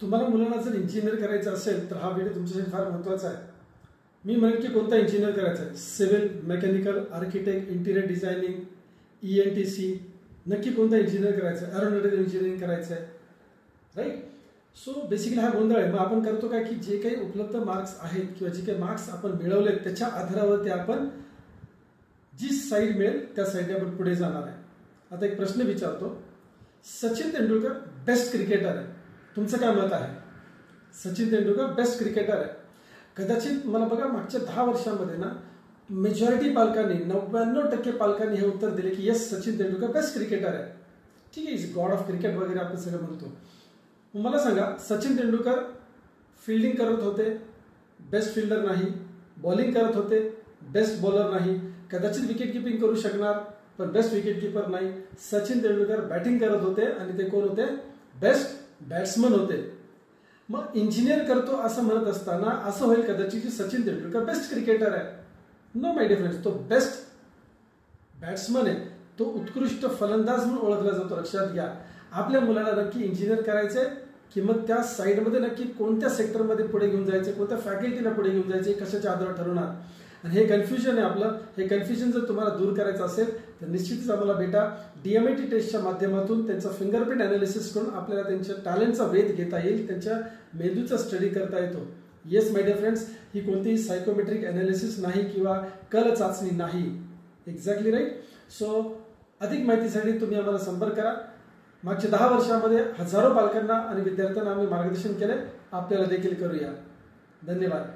तुम्हाला मुलांना जर इंजिनियर करायचं असेल तर हा व्हिडिओ तुमच्यासाठी फार महत्त्वाचा आहे. मी म्हणेन की कोणता इंजिनियर करायचा आहे, civil, mechanical, architect, interior designing, ENTC, नक्की कोणता इंजिनियर करायचं आहे, एरोनॉटिकल इंजिनिअरिंग करायचं आहे, राईट. सो बेसिकली हा गोंधळ आहे. मग आपण करतो काय की जे काही उपलब्ध मार्क्स आहेत किंवा जे काही मार्क्स आपण मिळवलेत त्याच्या आधारावरती आपण जी साईड मिळेल त्या साईडने आपण पुढे जाणार आहे. आता एक प्रश्न विचारतो, सचिन तेंडुलकर बेस्ट क्रिकेटर आहे, तुमचं काय मत आहे? सचिन तेंडुलकर बेस्ट क्रिकेटर आहे. कदाचित मला बघा मागच्या 10 वर्षांमध्ये ना मेजॉरिटी पालकांनी 99% पालकांनी हे उत्तर दिले की yes, Sachin Tendulkar best cricketer आहे. ठीक आहे, इज गॉड ऑफ क्रिकेट वगैरे आपण सगळं म्हणतो. मला सांगा, सचिन तेंडुलकर फिल्डिंग करत होते, बेस्ट फिल्डर नाही. बॉलिंग करत होते, बेस्ट बॉलर नाही. कदाचित विकेट किपिंग करू शकणार पण बेस्ट विकेट किपर नाही. सचिन तेंडुलकर बॅटिंग करत होते आणि ते कोण होते? बेस्ट बॅट्समन होते. मग इंजिनियर करतो असं म्हणत असताना असं होईल कदाचित की सचिन तेंडुलकर बेस्ट क्रिकेटर आहे. नो माय डिअर फ्रेंड्स, तो बेस्ट बॅट्समन आहे, तो उत्कृष्ट फलंदाज म्हणून ओळखला जातो. लक्षात घ्या, आपल्या मुलाला नक्की इंजिनियर करायचंय की मग त्या साईडमध्ये नक्की कोणत्या सेक्टरमध्ये पुढे घेऊन जायचे, कोणत्या फॅकल्टीला पुढे घेऊन जायचे, कशाच्या आधारावर ठरवणार. आणि हे कन्फ्युजन आहे आपलं. हे कन्फ्युजन जर तुम्हाला दूर करायचं असेल तर निश्चितच आम्हाला भेटा. DMIT टेस्टच्या माध्यमातून त्यांचा फिंगरप्रिंट अनालिसिस करून आपल्याला त्यांच्या टॅलेंटचा वेध घेता येईल, त्यांच्या मेंदूचा स्टडी करता येतो. येस माय डिअर फ्रेंड्स, ही कोणतीही सायकोमेट्रिक अनालिसिस नाही किंवा कल चाचणी नाही. Exactly right. सो अधिक माहितीसाठी तुम्ही आम्हाला संपर्क करा. मागच्या 10 वर्षांमध्ये हजारो पालकांना आणि विद्यार्थ्यांना आम्ही मार्गदर्शन केले, आपल्याला देखील करूया. धन्यवाद.